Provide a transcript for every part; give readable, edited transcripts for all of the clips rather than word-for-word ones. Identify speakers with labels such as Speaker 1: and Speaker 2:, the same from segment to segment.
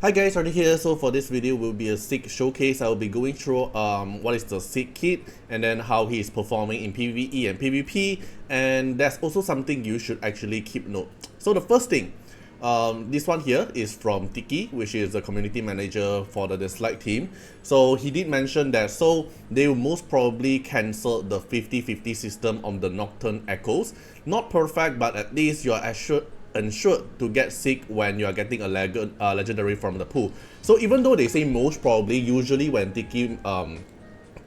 Speaker 1: Hi guys, Artiar here. So for this video will be a Sieg showcase. I will be going through what is the Sieg Kit and then how he is performing in PvE and PvP, and that's also something you should actually keep note. So the first thing, this one here is from Tiki, which is the community manager for the Dislyte team. So he did mention that they will most probably cancel the 50-50 system on the Nocturne Echoes. Not perfect, but at least you are ensured to get Sieg when you are getting a legendary from the pool. So even though they say most probably, usually when Tiki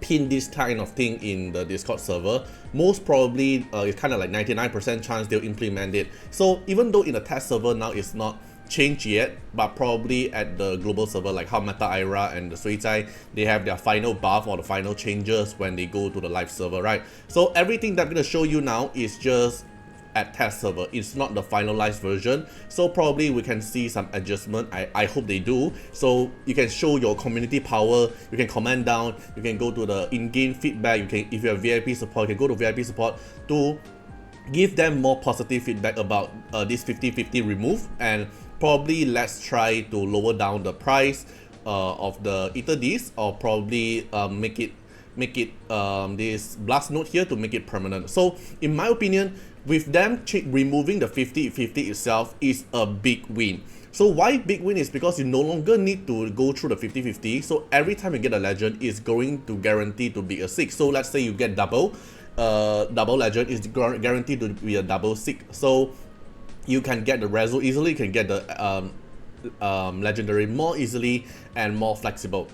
Speaker 1: pin this kind of thing in the Discord server, most probably it's kind of like 99% chance they'll implement it. So even though in the test server now it's not changed yet, but probably at the global server like how Meta Ira and the Suizai, they have their final buff or the final changes when they go to the live server, right? So everything that I'm going to show you now is just at test server. It's not the finalized version, so probably we can see some adjustment. I hope they do. So you can show your community power, you can comment down, you can go to the in-game feedback, you can, if you have VIP support, you can go to VIP support to give them more positive feedback about this 50-50 remove, and probably let's try to lower down the price of the Ether Disc, or probably make it this blast node here to make it permanent. So in my opinion, with them removing the 50-50 itself is a big win. So why big win is because you no longer need to go through the 50-50. So every time you get a legend, it's going to guarantee to be a Sieg. So let's say you get double legend is guaranteed to be a double Sieg. So you can get the reso easily, you can get the legendary more easily and more flexible.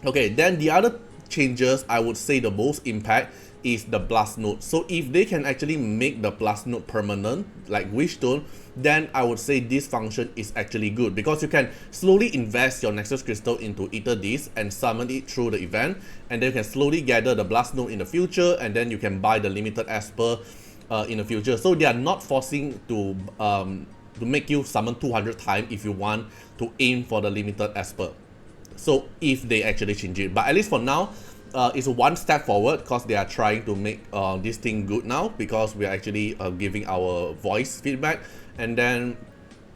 Speaker 1: Okay, then the other changes I would say the most impact is the blast node. So if they can actually make the blast node permanent like Wishstone, then I would say this function is actually good, because you can slowly invest your Nexus Crystal into Ether Disc and summon it through the event, and then you can slowly gather the blast node in the future, and then you can buy the limited Esper in the future. So they are not forcing to make you summon 200 times if you want to aim for the limited Esper. So if they actually change it, but at least for now, it's one step forward, because they are trying to make this thing good now, because we are actually giving our voice feedback. And then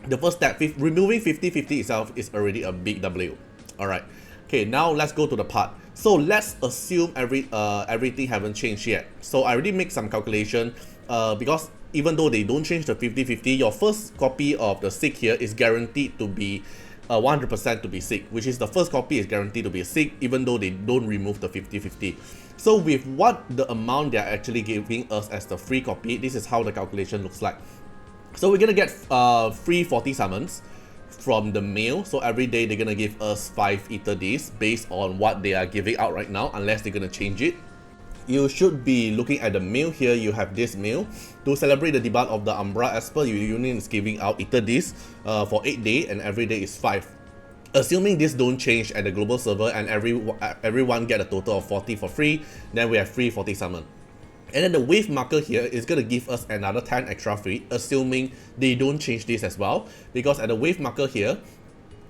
Speaker 1: the first step, removing 50-50 itself is already a big W. Alright, okay, now let's go to the part. So let's assume everything haven't changed yet. So I already make some calculation, because even though they don't change the 50-50, your first copy of the Sieg here is guaranteed to be 100% to be Sieg, which is the first copy is guaranteed to be a Sieg, even though they don't remove the 50-50. So with what the amount they are actually giving us as the free copy, this is how the calculation looks like. So we're gonna get free 40 summons from the mail. So every day they're gonna give us 5 Ether Discs based on what they are giving out right now, unless they're gonna change it. You should be looking at the mail here. You have this mail. To celebrate the debut of the Umbra Esper, your union is giving out Ether Discs for 8 days, and every day is 5. Assuming this don't change at the global server and everyone get a total of 40 for free, then we have free 40 summon. And then the wave marker here is going to give us another 10 extra free, assuming they don't change this as well. Because at the wave marker here,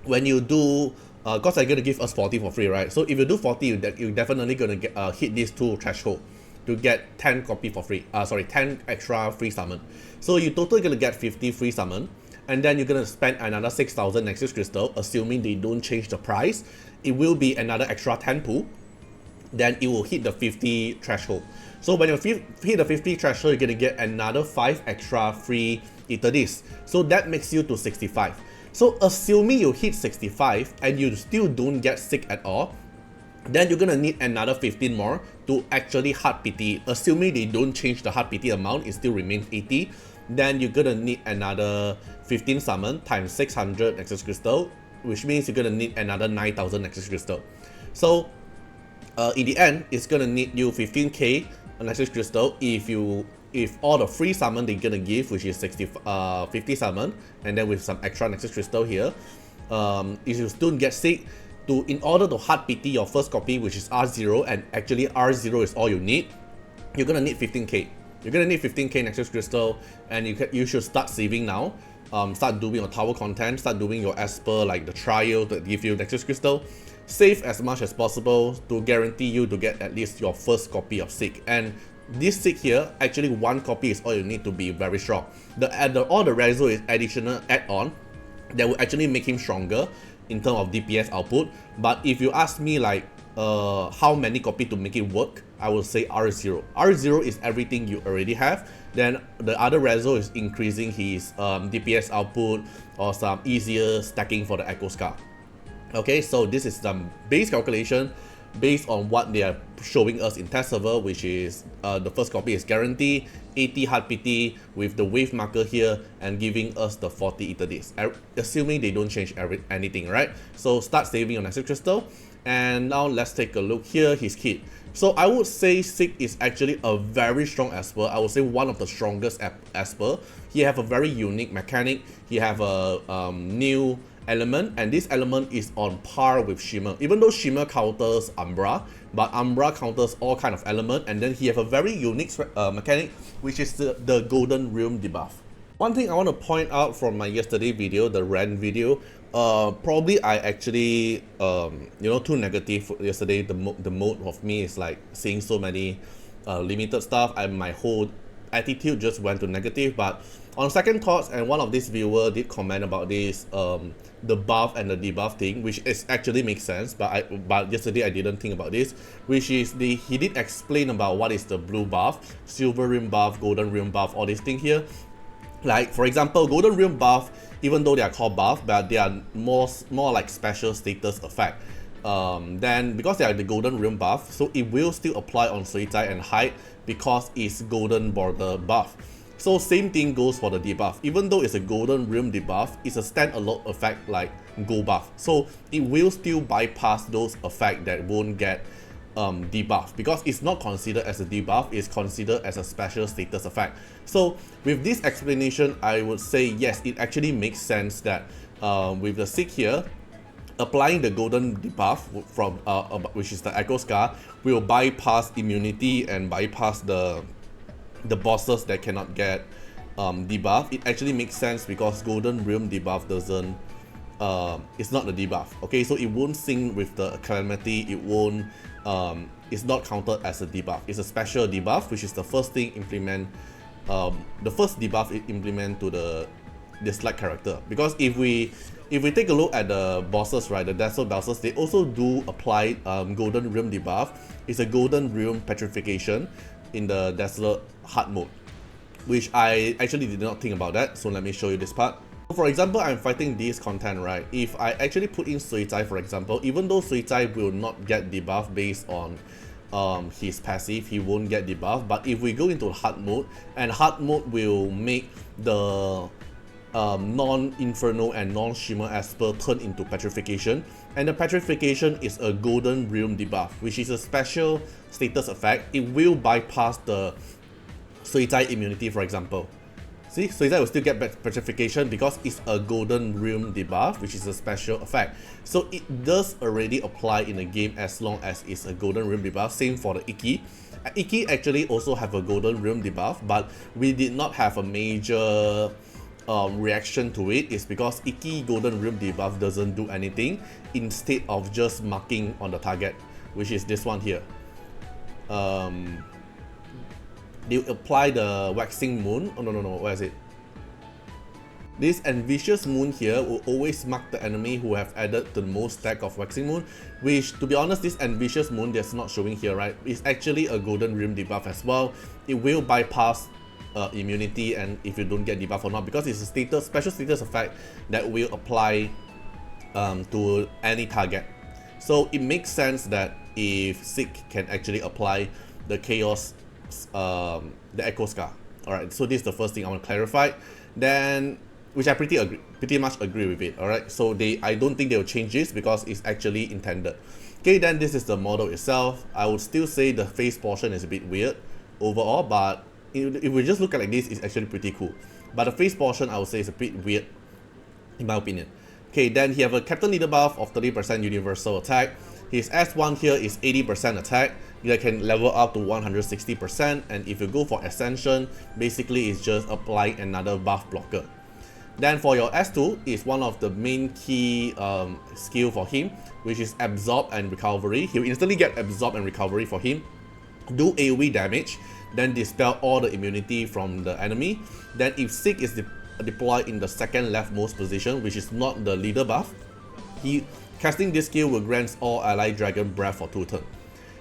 Speaker 1: when you do because they're going to give us 40 for free, right? So if you do 40, you're definitely going to hit these two threshold to get 10 copy for free. 10 extra free summon. So you totally going to get 50 free summon, and then you're going to spend another 6,000 Nexus Crystal, assuming they don't change the price. It will be another extra 10 pool. Then it will hit the 50 threshold. So when you hit the 50 threshold, you're going to get another 5 extra free Ether Discs. So that makes you to 65. So assuming you hit 65 and you still don't get Sieg at all, then you're gonna need another 15 more to actually hard PT. Assuming they don't change the hard PT amount, it still remains 80. Then you're gonna need another 15 summon times 600 Nexus Crystal, which means you're gonna need another 9,000 Nexus Crystal. So in the end, it's gonna need you 15k Nexus Crystal if all the free summon they're gonna give, which is 50 summon, and then with some extra Nexus Crystal here, if you still get Sieg, in order to hard PT your first copy, which is R0, and actually R0 is all you need, you're gonna need 15k. You're gonna need 15k Nexus Crystal, and you should start saving now. Start doing your tower content, start doing your Esper like the trial that give you Nexus Crystal. Save as much as possible to guarantee you to get at least your first copy of Sieg. And this Sieg here, actually one copy is all you need to be very strong. All the reso is additional add-on that will actually make him stronger. in terms of DPS output. But if you ask me like how many copy to make it work, I will say R0. R0 is everything you already have. Then the other reso is increasing his DPS output or some easier stacking for the Echo Scar. Okay, so this is some base calculation based on what they are showing us in test server, which is the first copy is guarantee 80 hard PT with the wave marker here and giving us the 40 ether days, assuming they don't change anything, right? So start saving on Acid Crystal. And now let's take a look here, his kit. So I would say Sieg is actually a very strong Esper. I would say one of the strongest Esper. He have a very unique mechanic. He have a new element, and this element is on par with Shimmer. Even though Shimmer counters Umbra, but Umbra counters all kind of element, and then he have a very unique mechanic, which is the Golden Realm debuff. One thing I want to point out from my yesterday video, the rant video, probably I actually too negative yesterday. The mode of me is like seeing so many limited stuff, and my whole attitude just went to negative. But on second thoughts, and one of these viewer did comment about this, the buff and the debuff thing, which is actually makes sense, but yesterday I didn't think about this, which is he did explain about what is the blue buff, silver rim buff, golden rim buff, all these things here. Like for example, golden rim buff, even though they are called buff, but they are more like special status effect. Then because they are the golden rim buff, so it will still apply on Suicide and Hide because it's golden border buff. So same thing goes for the debuff. Even though it's a golden rim debuff, it's a standalone effect like gold buff. So it will still bypass those effects that won't get debuff, because it's not considered as a debuff, it's considered as a special status effect. So with this explanation, I would say yes, it actually makes sense that with the Sieg here, applying the golden debuff from which is the Echo Scar, will bypass immunity and bypass the bosses that cannot get debuff. It actually makes sense because golden realm debuff doesn't it's not the debuff. Okay, so it won't sync with the calamity, it won't it's not counted as a debuff. It's a special debuff, which is the first thing implement, the first debuff it implement to the Dislyte character. Because if we take a look at the bosses, right, the Desolate bosses, they also do apply golden realm debuff. It's a golden realm petrification in the Desolate hard mode, which I actually did not think about that. So let me show you this part. For example, I'm fighting this content, right? If I actually put in Suicide, for example, even though Suicide will not get debuff based on his passive, he won't get debuff. But if we go into hard mode, and hard mode will make the non-Inferno and non-Shimmer Esper turn into Petrification, and the Petrification is a Golden Realm debuff, which is a special status effect. It will bypass the Suicide immunity, for example. See, Suicide will still get Petrification because it's a Golden Realm debuff, which is a special effect. So it does already apply in the game as long as it's a Golden Realm debuff. Same for the Iki. Iki actually also have a Golden Realm debuff, but we did not have a major reaction to it. Is because Iki Golden Realm debuff doesn't do anything instead of just marking on the target, which is this one here. They apply the Waxing Moon. Oh no, where is it? This Ambitious Moon here will always mark the enemy who have added the most stack of Waxing Moon, which, to be honest, this Ambitious Moon that's not showing here, right, is actually a Golden Realm debuff as well. It will bypass immunity and if you don't get debuff or not, because it's a special status effect that will apply to any target. So it makes sense that if Sieg can actually apply the Chaos, the Echo Scar. Alright, so this is the first thing I want to clarify. Then, which I pretty much agree with it. Alright, so I don't think they'll change this because it's actually intended. Okay, then this is the model itself. I would still say the face portion is a bit weird overall, but if we just look at like this, it's actually pretty cool. But the face portion, I would say, is a bit weird in my opinion. Okay, then he have a Captain Leader buff of 30% universal attack. His S1 here is 80% attack. You can level up to 160%, and if you go for Ascension, basically it's just applying another buff blocker. Then for your S2 is one of the main key skill for him, which is Absorb and Recovery. He'll instantly get Absorb and Recovery for him, do AoE damage, then dispel all the immunity from the enemy. Then if Sieg is deployed in the second leftmost position, which is not the leader buff, Casting this skill will grant all ally Dragon Breath for 2 turns.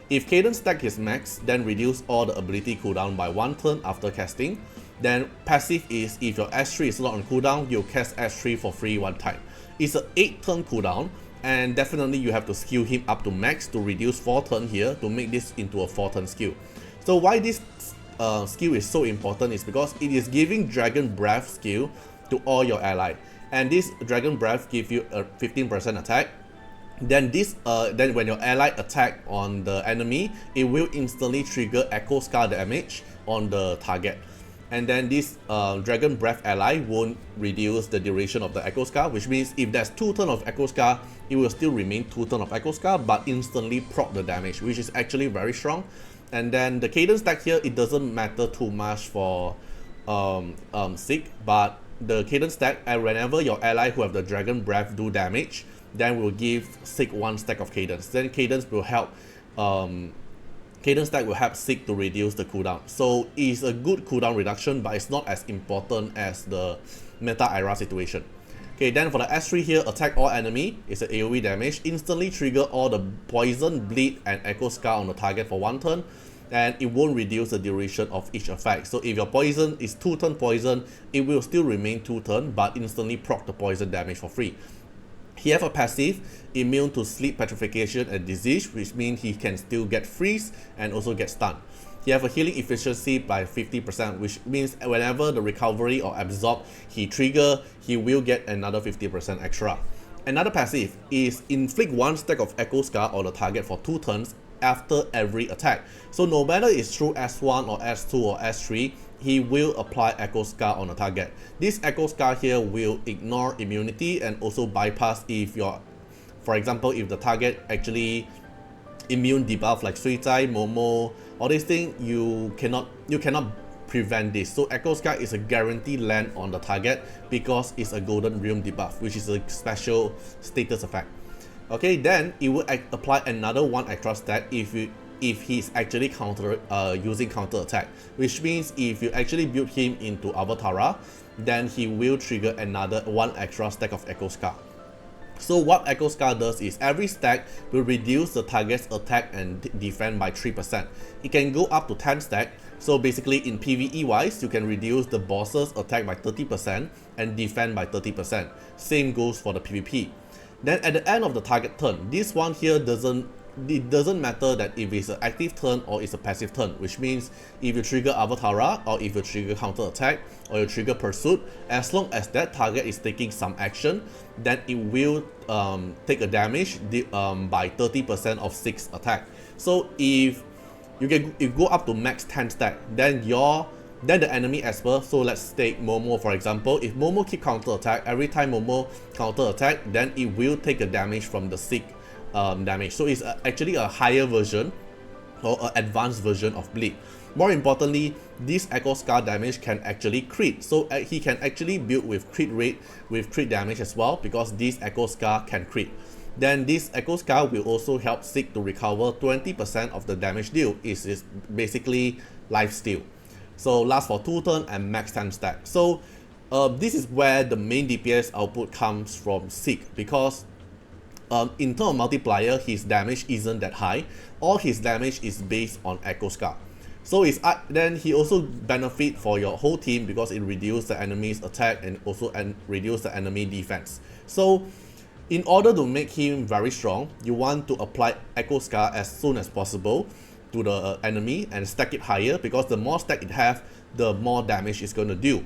Speaker 1: If Cadence stack is max, then reduce all the ability cooldown by 1 turn after casting. Then passive is if your S3 is not on cooldown, you cast S3 for free 1 time. It's an 8 turn cooldown, and definitely you have to skill him up to max to reduce 4 turn here to make this into a 4 turn skill. So why this skill is so important is because it is giving Dragon Breath skill to all your ally, and this Dragon Breath gives you a 15% attack. Then when your ally attack on the enemy, it will instantly trigger Echo Scar damage on the target. And then this Dragon Breath ally won't reduce the duration of the Echo Scar, which means if there's 2 turns of Echo Scar, it will still remain 2 turns of Echo Scar, but instantly proc the damage, which is actually very strong. And then the Cadence stack here, it doesn't matter too much for Sieg, but the Cadence stack, and whenever your ally who have the Dragon Breath do damage, then we'll give Sieg 1 stack of Cadence. Then Cadence will help Cadence stack will help Sieg to reduce the cooldown. So it's a good cooldown reduction, but it's not as important as the Meta Era situation. Okay, then for the S3 here, attack all enemy, it's an AoE damage, instantly trigger all the poison, bleed, and echo scar on the target for 1 turn, and it won't reduce the duration of each effect. So if your poison is 2 turn poison, it will still remain 2 turn, but instantly proc the poison damage for free. He have a passive, immune to sleep, petrification, and disease, which means he can still get freeze and also get stunned. He have a healing efficiency by 50%, which means whenever the recovery or absorb he trigger, he will get another 50% extra. Another passive is inflict 1 stack of Echo Scar on the target for 2 turns after every attack. So no matter it's through S1 or S2 or S3, he will apply Echo Scar on the target. This Echo Scar here will ignore immunity and also bypass if your, for example, if the target actually immune debuff like Suicide, Momo, all these things, you cannot prevent this. So Echo Scar is a guaranteed land on the target because it's a Golden Realm debuff, which is a special status effect. Okay, then it will apply another 1 extra stat if he's actually using counter attack, which means if you actually build him into Avatara, then he will trigger another 1 extra stack of Echo Scar. So what Echo Scar does is every stack will reduce the target's attack and defense by 3%. It can go up to 10 stack, so basically in PvE wise, you can reduce the boss's attack by 30% and defense by 30%. Same goes for the PvP. Then at the end of the target turn, this one here doesn't matter that if it's an active turn or it's a passive turn, which means if you trigger Avatara or if you trigger counter attack or you trigger pursuit, as long as that target is taking some action, then it will take a damage by 30% of 6 attack. So if you go up to max 10 stack, then the enemy esper, so let's take Momo for example, if Momo keep counter attack, every time Momo counter attack, then it will take a damage from the Sieg damage. So it's actually a higher version or an advanced version of bleed. More importantly, this Echo Scar damage can actually crit, so he can actually build with crit rate with crit damage as well, because this Echo Scar can crit. Then this Echo Scar will also help Sieg to recover 20% of the damage deal. It's basically life steal. So lasts for 2 turns and max 10 stack. So this is where the main DPS output comes from Sieg, because in terms of multiplier, his damage isn't that high. All his damage is based on Echo Scar. So then he also benefit for your whole team because it reduces the enemy's attack and also reduce the enemy defense. So in order to make him very strong, you want to apply Echo Scar as soon as possible to the enemy and stack it higher, because the more stack it have, the more damage it's going to do.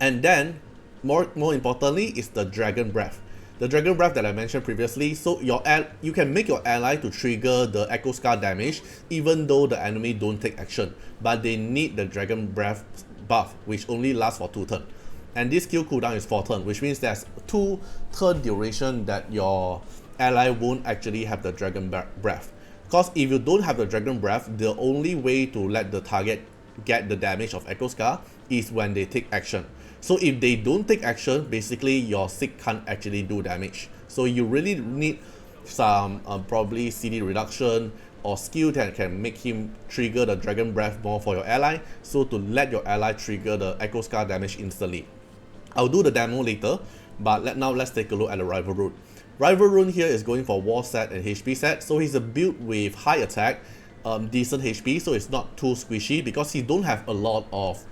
Speaker 1: And then more importantly is the Dragon Breath. The Dragon Breath that I mentioned previously, so you can make your ally to trigger the Echo Scar damage even though the enemy don't take action, but they need the Dragon Breath buff, which only lasts for 2 turns. And this skill cooldown is 4 turns, which means there's 2 turn duration that your ally won't actually have the Dragon Breath. Because if you don't have the Dragon Breath, the only way to let the target get the damage of Echo Scar is when they take action. So if they don't take action, basically your Sieg can't actually do damage. So you really need some probably CD reduction or skill that can make him trigger the Dragon Breath more for your ally, so to let your ally trigger the Echo Scar damage instantly. I'll do the demo later, but now let's take a look at the rival route. Rival Rune here is going for War set and HP set, so he's a build with high attack, decent HP, so it's not too squishy because he don't have a lot of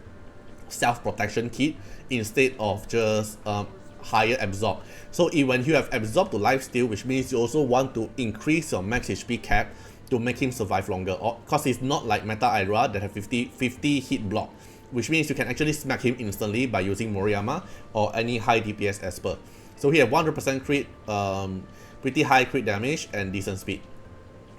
Speaker 1: self-protection kit instead of just higher absorb. So when you have absorb to lifesteal, which means you also want to increase your max HP cap to make him survive longer, because he's not like Meta Ira that have 50 hit block, which means you can actually smack him instantly by using Moriyama or any high DPS Esper. So he have 100% crit, pretty high crit damage and decent speed.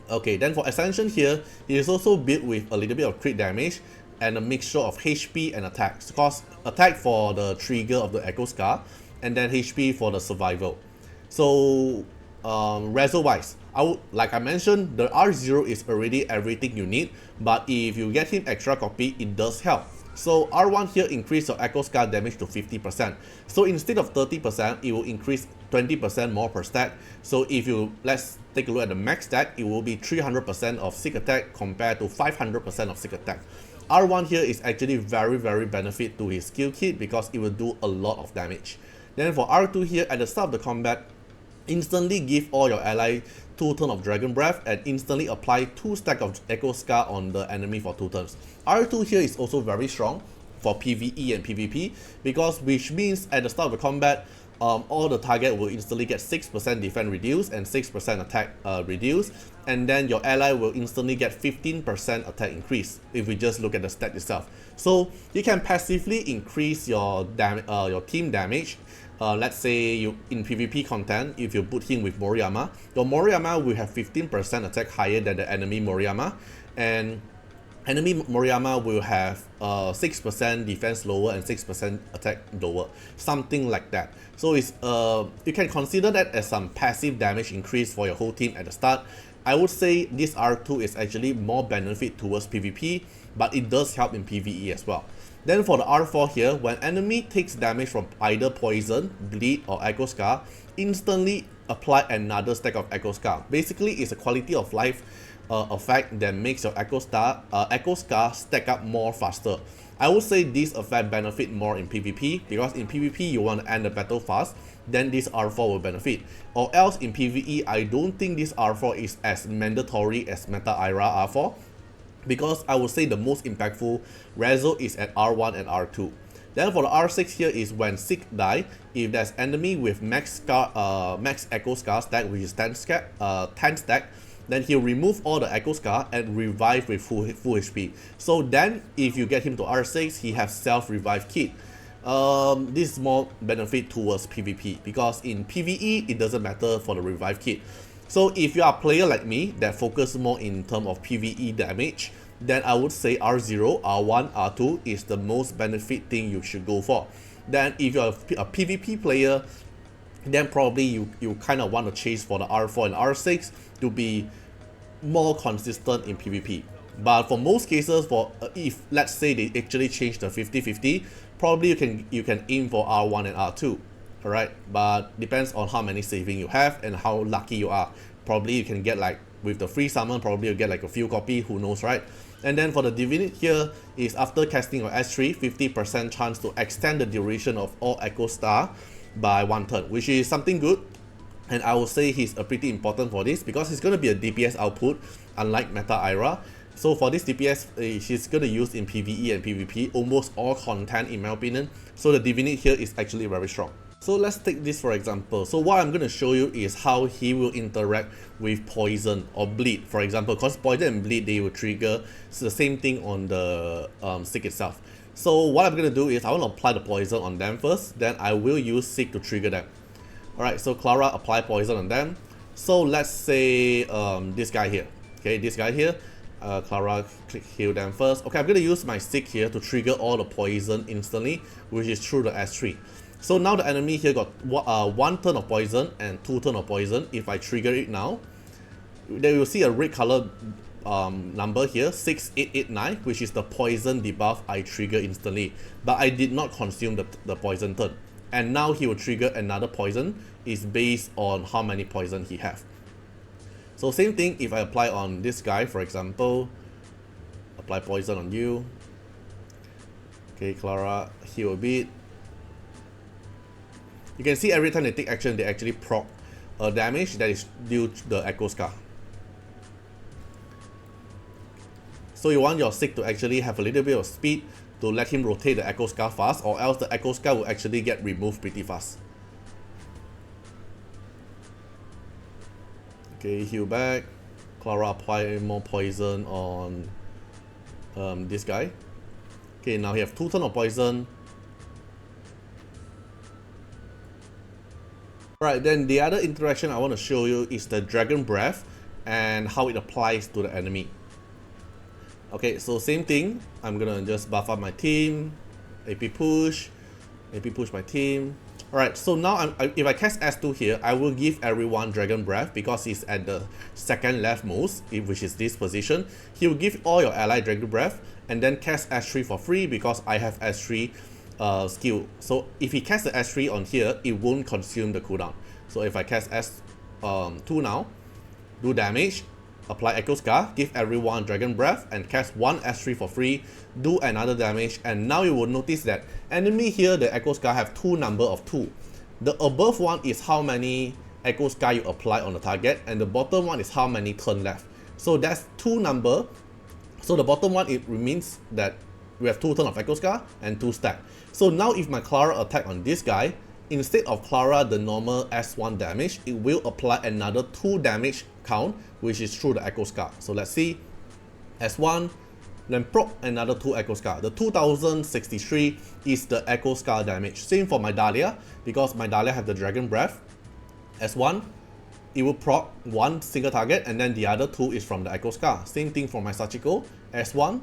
Speaker 1: Okay, then for Ascension here, he is also built with a little bit of crit damage and a mixture of HP and attack. Because attack for the trigger of the Echo Scar, and then HP for the survival. So reso wise, like I mentioned, the R0 is already everything you need, but if you get him extra copy, it does help. So R1 here increase your Echo Scar damage to 50%. So instead of 30%, it will increase 20% more per stack. So if you, let's take a look at the max stack, it will be 300% of Sieg attack compared to 500% of Sieg attack. R1 here is actually very benefit to his skill kit because it will do a lot of damage. Then for R2 here, at the start of the combat, instantly give all your ally 2 turns of Dragon Breath and instantly apply 2 stacks of Echo Scar on the enemy for 2 turns. R2 here is also very strong for PvE and PvP because which means at the start of the combat, all the target will instantly get 6% defense reduced and 6% attack reduced, and then your ally will instantly get 15% attack increase if we just look at the stat itself. So you can passively increase your team damage. Let's say you in PvP content, if you put him with Moriyama, your Moriyama will have 15% attack higher than the enemy Moriyama, and enemy Moriyama will have 6% defense lower and 6% attack lower, something like that. So it's you can consider that as some passive damage increase for your whole team at the start. I would say this R2 is actually more benefit towards PvP, but it does help in PvE as well. Then for the R4 here, when enemy takes damage from either poison, bleed or Echo Scar, instantly apply another stack of Echo Scar. Basically, it's a quality of life effect that makes your Echo Scar stack up more faster. I would say this effect benefit more in PvP because in PvP you want to end the battle fast, then this R4 will benefit. Or else in PvE, I don't think this R4 is as mandatory as Meta Ira R4. Because I would say the most impactful reso is at R1 and R2. Then for the R6 here is when Sieg die, if there's enemy with max Echo Scar stack, which is 10 stack, then he'll remove all the Echo Scar and revive with full HP. So then if you get him to R6, he has self-revive kit. This is more benefit towards PvP because in PvE it doesn't matter for the revive kit. So if you are a player like me that focus more in terms of PvE damage, then I would say R0, R1, R2 is the most benefit thing you should go for. Then if you're a PvP player, then probably you kind of want to chase for the R4 and R6 to be more consistent in PvP. But for most cases, for if let's say they actually change the 50-50, probably you can aim for R1 and R2. Alright, but depends on how many saving you have and how lucky you are. Probably you can get like with the free summon, probably you get like a few copy, who knows, right? And then for the Divinity here is after casting your S3, 50% chance to extend the duration of all Echo Star by 1 turn, which is something good. And I will say he's pretty important for this because he's going to be a DPS output unlike Meta Ira. So for this DPS, she's going to use in PvE and PvP, almost all content in my opinion. So the Divinity here is actually very strong. So let's take this for example. So what I'm going to show you is how he will interact with poison or bleed, for example, because poison and bleed, they will trigger the same thing on the Sieg itself. So what I'm going to do is I want to apply the poison on them first, then I will use Sieg to trigger them. Alright, so Clara apply poison on them. So let's say this guy here. Okay, this guy here. Clara click heal them first. Okay, I'm going to use my Sieg here to trigger all the poison instantly, which is through the S3. So now the enemy here got 1 turn of poison and 2 turn of poison. If I trigger it now, then you'll see a red color number here, 6889, which is the poison debuff I trigger instantly. But I did not consume the poison turn. And now he will trigger another poison, is based on how many poison he have. So same thing if I apply on this guy, for example, apply poison on you. Okay, Clara, heal a bit. You can see every time they take action, they actually proc a damage that is due to the Echo Scar. So you want your Sieg to actually have a little bit of speed to let him rotate the Echo Scar fast, or else the Echo Scar will actually get removed pretty fast. Okay, heal back. Clara apply more poison on this guy. Okay, now he have 2 turns of poison. Alright, then the other interaction I want to show you is the Dragon Breath and how it applies to the enemy. Okay, so same thing. I'm gonna just buff up my team, AP push my team. Alright, so now if I cast S2 here, I will give everyone Dragon Breath because he's at the second leftmost, which is this position. He will give all your ally Dragon Breath and then cast S3 for free because I have S3 skill. So if he casts the S3 on here, it won't consume the cooldown. So if I cast S2 now, do damage, apply Echo Scar, give everyone Dragon Breath and cast 1 S3 for free, do another damage, and now you will notice that enemy here, the Echo Scar have 2 number of 2. The above one is how many Echo Scar you apply on the target, and the bottom one is how many turn left. So that's 2 number. So the bottom one, it means that we have 2 turn of Echo Scar and 2 stack. So now if my Clara attack on this guy, instead of Clara the normal S1 damage, it will apply another 2 damage count, which is through the Echo Scar. So let's see, S1, then proc another 2 Echo Scar. The 2063 is the Echo Scar damage. Same for my Dahlia, because my Dahlia have the Dragon Breath. S1, it will proc 1 single target, and then the other 2 is from the Echo Scar. Same thing for my Sachiko, S1,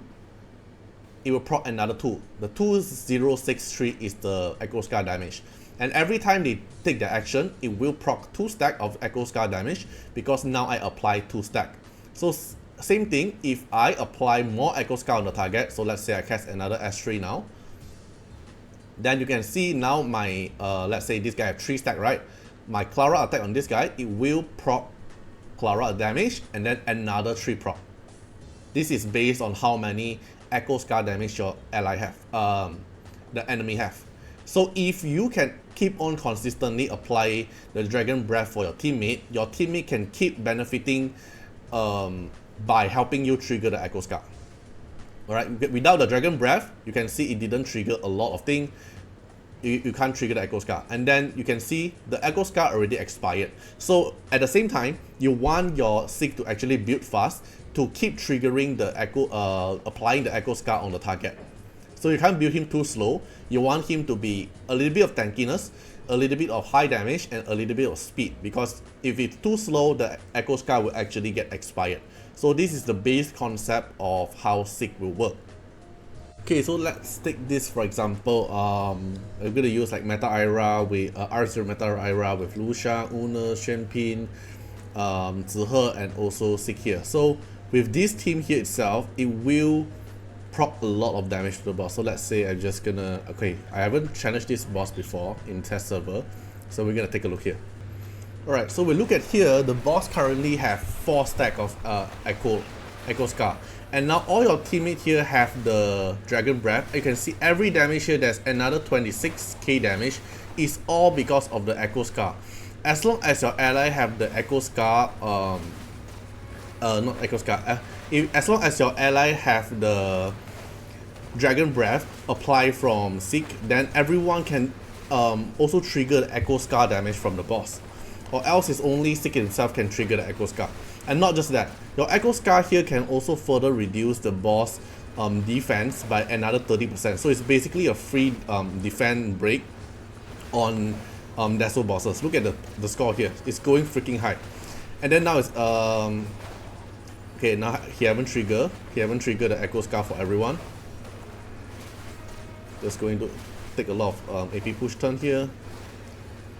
Speaker 1: it will proc another 2. The 2063 is the Echo Scar damage. And every time they take the action, it will proc 2 stack of Echo Scar damage because now I apply 2 stack. So same thing, if I apply more Echo Scar on the target, so let's say I cast another S3 now, then you can see now my, let's say this guy have 3 stack, right? My Clara attack on this guy, it will proc Clara damage and then another 3 proc. This is based on how many Echo Scar damage your ally have, the enemy have. So if you can keep on consistently apply the Dragon Breath for your teammate can keep benefiting by helping you trigger the Echo Scar. Alright, without the Dragon Breath, you can see it didn't trigger a lot of things. You can't trigger the Echo Scar. And then you can see the Echo Scar already expired. So at the same time, you want your Sieg to actually build fast to keep triggering the applying the Echo Scar on the target. So you can't build him too slow. You want him to be a little bit of tankiness, a little bit of high damage, and a little bit of speed. Because if it's too slow, the Echo Scar will actually get expired. So this is the base concept of how Sieg will work. Okay, so let's take this for example. I'm gonna use like Meta Ira with R0 Meta Ira with Lucia, Una, Shenpin, Zihe, and also Sieg here. So with this team here itself, it will proc a lot of damage to the boss. So let's say I'm just gonna, okay, I haven't challenged this boss before in test server, so we're gonna take a look here. Alright, so we look at here, the boss currently have 4 stack of Echo Scar. And now all your teammates here have the Dragon Breath. You can see every damage here, there's another 26k damage. Is all because of the Echo Scar. As long as your ally have the Echo Scar, not Echo Scar, as long as your ally have the Dragon Breath apply from Sieg, then everyone can also trigger the Echo Scar damage from the boss. Or else it's only Sieg himself can trigger the Echo Scar. And not just that, your Echo Scar here can also further reduce the boss defense by another 30%. So it's basically a free defense break on Deso bosses. Look at the score here, it's going freaking high. And then now it's okay, now he haven't triggered the Echo Scar for everyone. Just going to take a lot of AP push turn here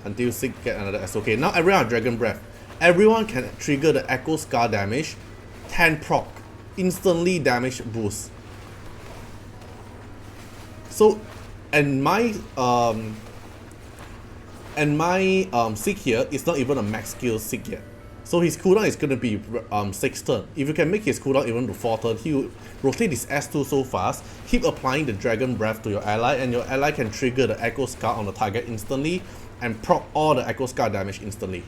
Speaker 1: until Sieg get another S. Okay, now everyone has Dragon Breath. Everyone can trigger the Echo Scar damage, 10 proc, instantly damage boost. So, and my Sieg here is not even a max skill Sieg yet. So his cooldown is gonna be 6 turn. If you can make his cooldown even to 4 turn, he will rotate his S2 so fast, keep applying the Dragon Breath to your ally, and your ally can trigger the Echo Scar on the target instantly and proc all the Echo Scar damage instantly.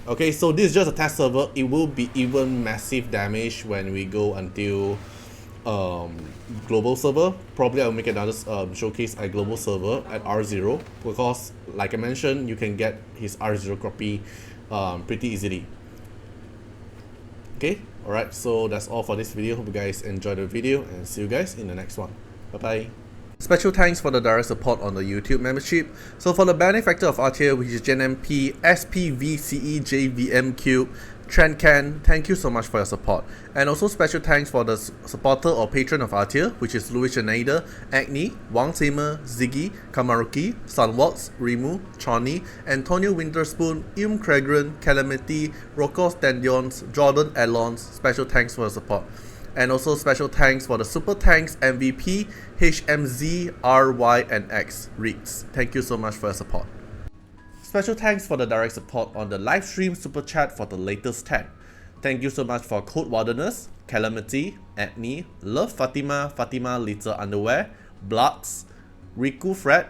Speaker 1: Okay, so this is just a test server. It will be even massive damage when we go until global server. Probably I'll make another showcase at global server at R0, because like I mentioned, you can get his R0 copy pretty easily. Okay, alright, so that's all for this video. Hope you guys enjoyed the video, and see you guys in the next one. Bye bye. Special thanks for the direct support on the YouTube membership. So for the benefactor of Artiar, which is GenMP, SPVCEJVMQ, Trendcan, thank you so much for your support. And also special thanks for the supporter or patron of Artiar, which is Louis Schneider, Agni, Wang Seimer, Ziggy, Kamaruki, Sunwalks, Rimu, Chani, Antonio Winterspoon, Cragran, Calamity, Rokos Tendions, Jordan Alons. Special thanks for your support. And also special thanks for the Super Thanks MVP, HMZ, RY, and X Reeks. Thank you so much for your support. Special thanks for the direct support on the live stream super chat for the latest 10. Thank you so much for Code Wilderness, Calamity, Agni, Love Fatima, Fatima Little Underwear, Bloods, Riku Fred,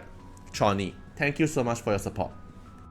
Speaker 1: Chani. Thank you so much for your support.